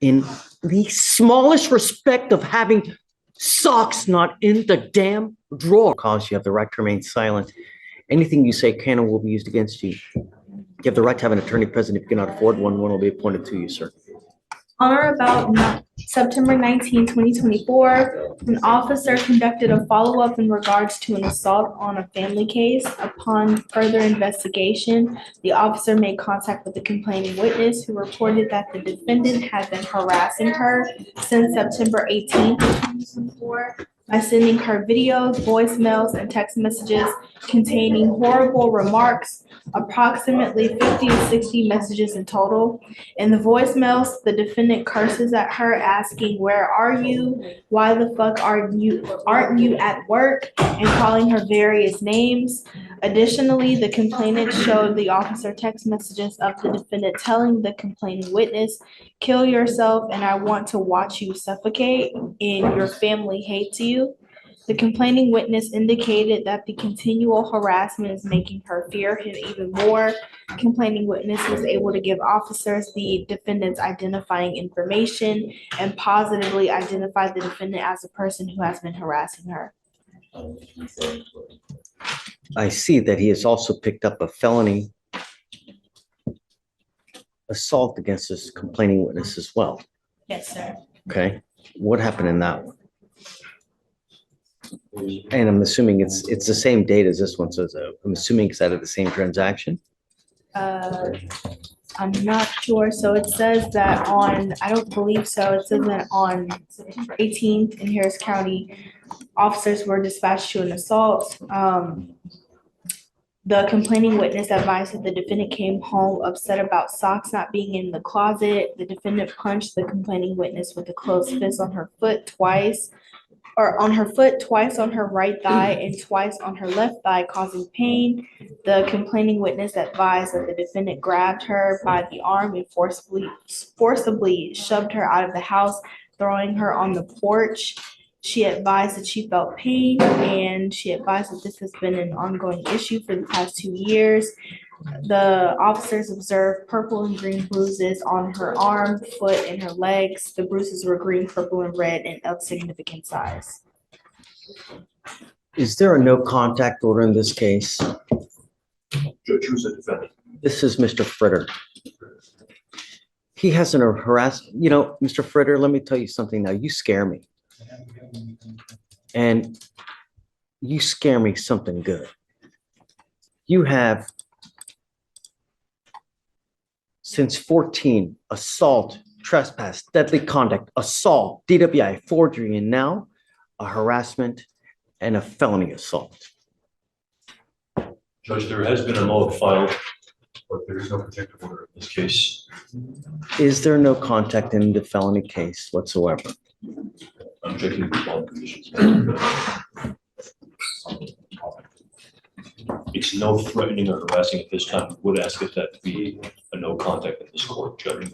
in the smallest respect of having socks not in the damn drawer. Cause you have the right to remain silent. Anything you say can and will be used against you. You have the right to have an attorney present. If you cannot afford one, one will be appointed to you, sir. On or about September 19, 2024, an officer conducted a follow-up in regards to an assault on a family case. Upon further investigation, the officer made contact with the complaining witness, who reported that the defendant had been harassing her since September 18, 2024, by sending her videos, voicemails, and text messages containing horrible remarks, approximately 50 to 60 messages in total. In the voicemails, the defendant curses at her, asking, "Where are you? Why the fuck aren't you at work?" and calling her various names. Additionally, the complainant showed the officer text messages of the defendant telling the complaining witness, "Kill yourself and I want to watch you suffocate, and your family hates you." The complaining witness indicated that the continual harassment is making her fear him even more. Complaining witness was able to give officers the defendant's identifying information and positively identify the defendant as a person who has been harassing her. I see that he has also picked up a felony assault against this complaining witness as well. Yes, sir. Okay, what happened in that one? And I'm assuming it's the same date as this one, so I'm assuming it's out of the same transaction. I'm not sure. So it says that I don't believe so. It says that on September 18th in Harris County, officers were dispatched to an assault. The complaining witness advised that the defendant came home upset about socks not being in the closet. The defendant punched the complaining witness with a closed fist on her foot twice on her right thigh and twice on her left thigh, causing pain. The complaining witness advised that the defendant grabbed her by the arm and forcibly shoved her out of the house, throwing her on the porch. She advised that she felt pain, and she advised that this has been an ongoing issue for the past 2 years. The officers observed purple and green bruises on her arm, foot, and her legs. The bruises were green, purple, and red and of significant size. Is there a no contact order in this case? Judge, who's the defendant? This is Mr. Fritter. He hasn't harassed, Mr. Fritter, let me tell you something now. You scare me. And you scare me something good. You have since 14, assault, trespass, deadly conduct, assault, DWI, forgery, and now a harassment and a felony assault. Judge, there has been a note filed, but there is no protective order in this case. Is there no contact in the felony case whatsoever? I'm checking the bond conditions. It's no threatening or harassing at this time. Would ask if that be a no contact at this court, Judge.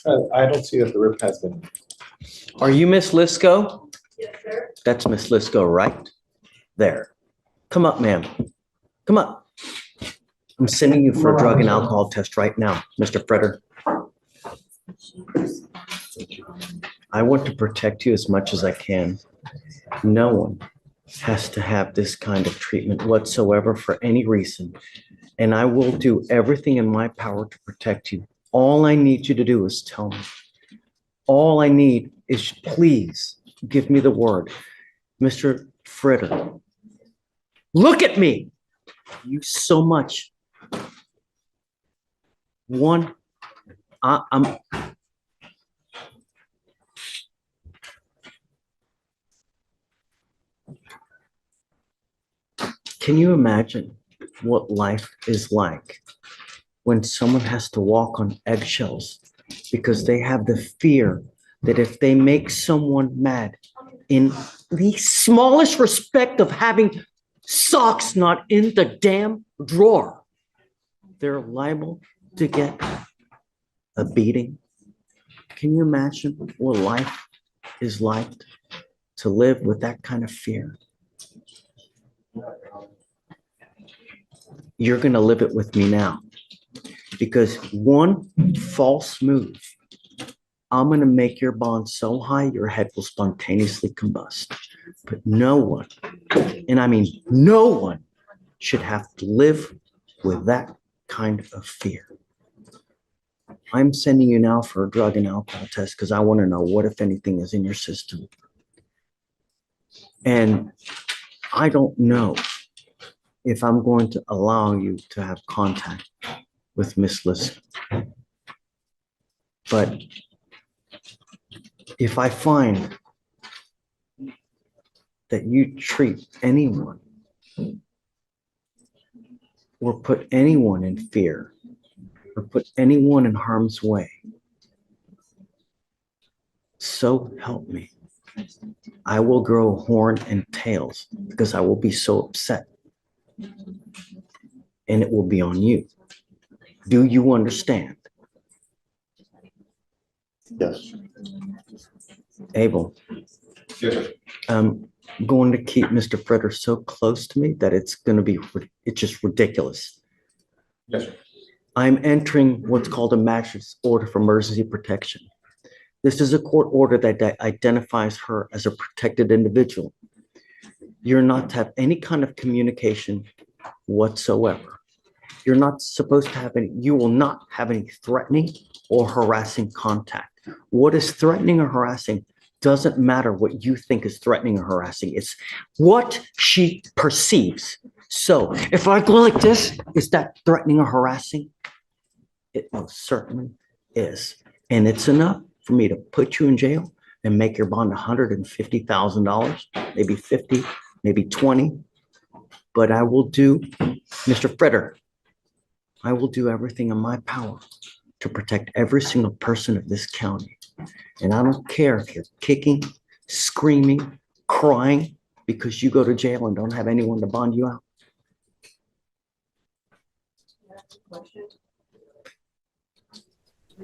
I don't see that the rip has been. Are you Miss Lisco? Yes, sir. That's Miss Lisco, right? There. Come up, ma'am. Come up. I'm sending you for a drug and alcohol test right now, Mr. Fretter. I want to protect you as much as I can. No one has to have this kind of treatment whatsoever for any reason. And I will do everything in my power to protect you. All I need you to do is tell me. All I need is please give me the word. Mr. Fritter, look at me. You so much. Can you imagine what life is like when someone has to walk on eggshells because they have the fear that if they make someone mad in the smallest respect of having socks not in the damn drawer, they're liable to get a beating? Can you imagine what life is like to live with that kind of fear? You're going to live it with me now. Because one false move, I'm gonna make your bond so high, your head will spontaneously combust. But no one, and I mean no one, should have to live with that kind of fear. I'm sending you now for a drug and alcohol test because I want to know what, if anything, is in your system. And I don't know if I'm going to allow you to have contact with Miss Lisk. But if I find that you treat anyone or put anyone in fear or put anyone in harm's way, so help me, I will grow horn and tails because I will be so upset. And it will be on you. Do you understand? Yes. Abel, Yes, sir. I'm going to keep Mr. Freder so close to me that it's just ridiculous. Yes, sir. I'm entering what's called a magistrate's order for emergency protection. This is a court order that identifies her as a protected individual. You're not to have any kind of communication whatsoever. You're not supposed to have any, you will not have any threatening or harassing contact. What is threatening or harassing doesn't matter what you think is threatening or harassing. It's what she perceives. So if I go like this, is that threatening or harassing? It most certainly is. And it's enough for me to put you in jail and make your bond $150,000, maybe 50, maybe 20. But I will do, Mr. Freder, I will do everything in my power to protect every single person of this county. And I don't care if you're kicking, screaming, crying because you go to jail and don't have anyone to bond you out.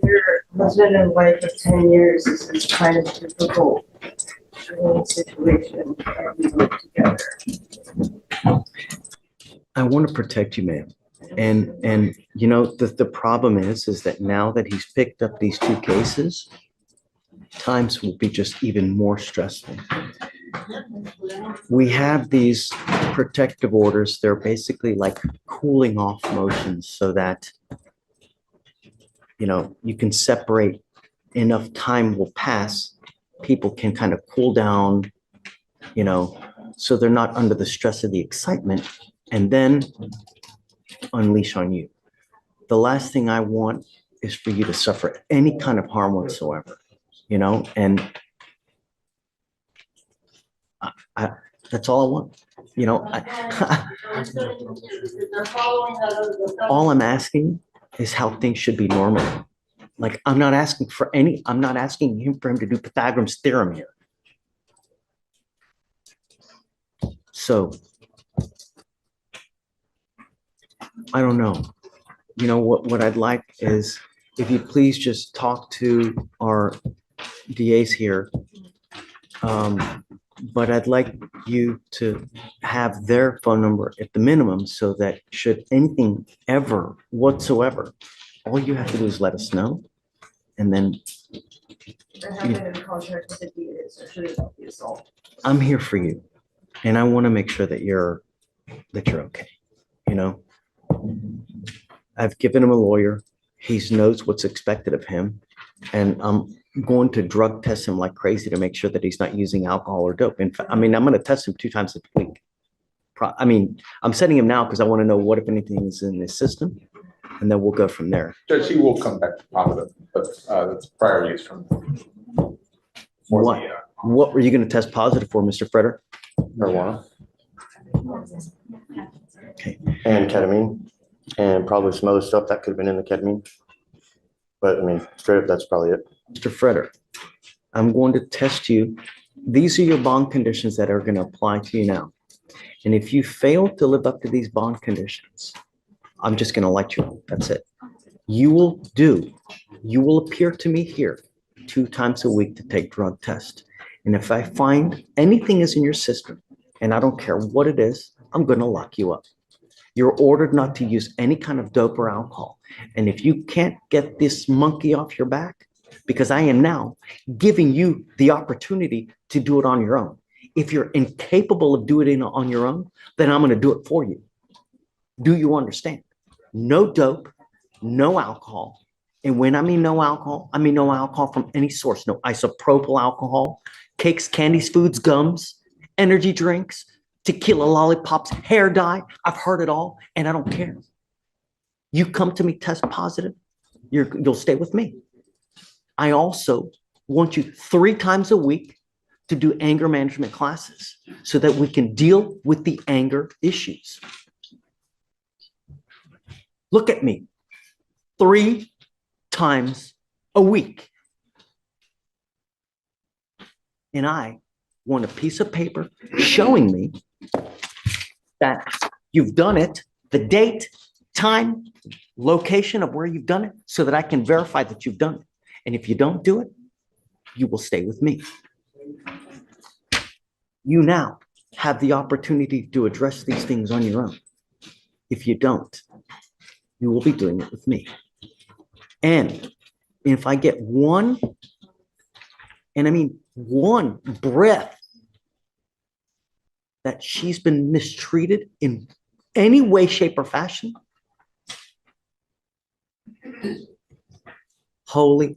Your husband and wife of 10 years is this kind of difficult situation that we live together. I want to protect you, ma'am. And you know, the problem is that now that he's picked up these two cases, times will be just even more stressful. We have these protective orders. They're basically like cooling off motions so that, you know, you can separate, enough time will pass. People can kind of cool down, you know, so they're not under the stress of the excitement and then unleash on you. The last thing I want is for you to suffer any kind of harm whatsoever, you know, and I that's all I want. You know, all I'm asking is how things should be normal. Like, I'm not asking him for him to do Pythagoras theorem here. So, I don't know. You know, what I'd like is if you please just talk to our DAs here. But I'd like you to have their phone number at the minimum so that should anything ever whatsoever, all you have to do is let us know. And then I have been in contact with the DAs, actually about the assault. I'm here for you. And I want to make sure that you're okay. You know, I've given him a lawyer. He knows what's expected of him. And I'm going to drug test him like crazy to make sure that he's not using alcohol or dope. In fact, I mean, I'm going to test him 2 times a week. I mean, I'm setting him now because I want to know what, if anything, is in his system. And then we'll go from there. Judge, he will come back positive, but that's prior use from. What were you going to test positive for, Mr. Freder? Marijuana Okay. and ketamine and probably some other stuff that could have been in the ketamine. But I mean, straight up, that's probably it. Mr. Freder, I'm going to test you. These are your bond conditions that are going to apply to you now. And if you fail to live up to these bond conditions, I'm just going to let you know. That's it. You will appear to me here 2 times a week to take drug test. And if I find anything is in your system, and I don't care what it is, I'm going to lock you up. You're ordered not to use any kind of dope or alcohol. And if you can't get this monkey off your back, because I am now giving you the opportunity to do it on your own. If you're incapable of doing it on your own, then I'm going to do it for you. Do you understand? No dope, no alcohol. And when I mean no alcohol, I mean no alcohol from any source. No isopropyl alcohol, cakes, candies, foods, gums, energy drinks, tequila, lollipops, hair dye. I've heard it all, and I don't care. You come to me test positive, you'll stay with me. I also want you 3 times a week to do anger management classes so that we can deal with the anger issues. Look at me. 3 times a week. And I want a piece of paper showing me that you've done it, the date, time, location of where you've done it, so that I can verify that you've done it. And if you don't do it, you will stay with me. You now have the opportunity to address these things on your own. If you don't, you will be doing it with me. And if I get one, and I mean one breath that she's been mistreated in any way, shape, or fashion, holy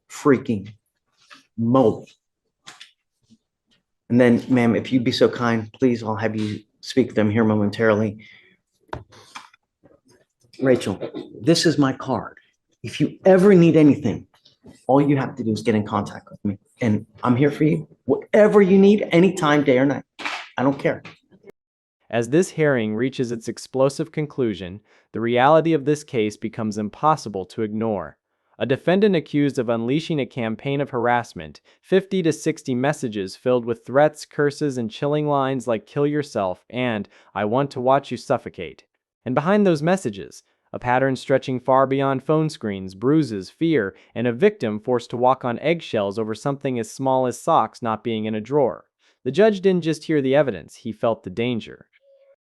freaking moly. And then, ma'am, if you'd be so kind, please, I'll have you speak to them here momentarily. Rachel, this is my card. If you ever need anything, all you have to do is get in contact with me. And I'm here for you. Whatever you need, anytime, day or night. I don't care. As this hearing reaches its explosive conclusion, the reality of this case becomes impossible to ignore. A defendant accused of unleashing a campaign of harassment, 50 to 60 messages filled with threats, curses, and chilling lines like "kill yourself" and "I want to watch you suffocate." And behind those messages, a pattern stretching far beyond phone screens, bruises, fear, and a victim forced to walk on eggshells over something as small as socks not being in a drawer. The judge didn't just hear the evidence, he felt the danger.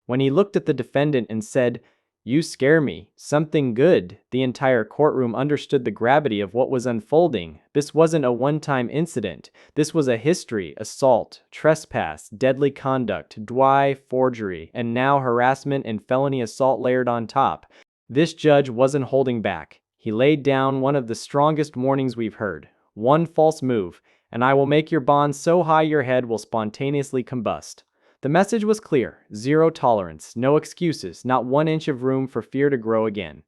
When he looked at the defendant and said, "You scare me, something good," the entire courtroom understood the gravity of what was unfolding. This wasn't a one-time incident. This was a history: assault, trespass, deadly conduct, forgery, and now harassment and felony assault layered on top. This judge wasn't holding back. He laid down one of the strongest warnings we've heard. One false move, and I will make your bond so high your head will spontaneously combust. The message was clear: zero tolerance, no excuses, not 1 inch of room for fear to grow again.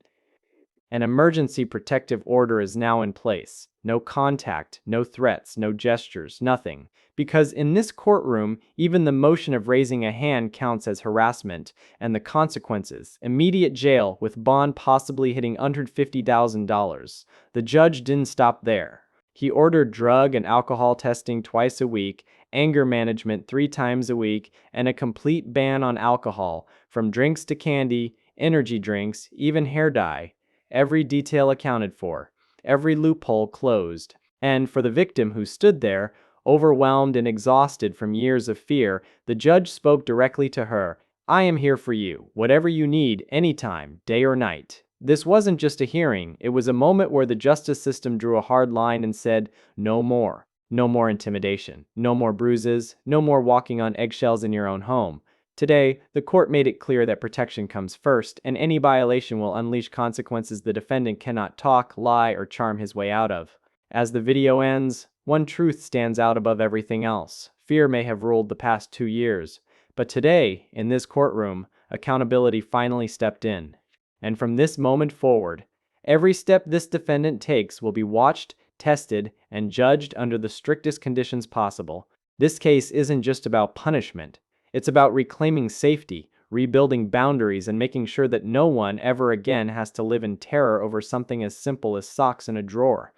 An emergency protective order is now in place. No contact, no threats, no gestures, nothing. Because in this courtroom, even the motion of raising a hand counts as harassment, and the consequences: immediate jail with bond possibly hitting $150,000. The judge didn't stop there. He ordered drug and alcohol testing twice a week, anger management 3 times a week, and a complete ban on alcohol, from drinks to candy, energy drinks, even hair dye. Every detail accounted for, every loophole closed. And for the victim who stood there, overwhelmed and exhausted from years of fear, the judge spoke directly to her. "I am here for you, whatever you need, anytime, day or night." This wasn't just a hearing, it was a moment where the justice system drew a hard line and said, no more. No more intimidation, no more bruises, no more walking on eggshells in your own home. Today, the court made it clear that protection comes first, and any violation will unleash consequences the defendant cannot talk, lie, or charm his way out of. As the video ends, one truth stands out above everything else. Fear may have ruled the past 2 years, but today, in this courtroom, accountability finally stepped in. And from this moment forward, every step this defendant takes will be watched, tested, and judged under the strictest conditions possible. This case isn't just about punishment. It's about reclaiming safety, rebuilding boundaries, and making sure that no one ever again has to live in terror over something as simple as socks in a drawer.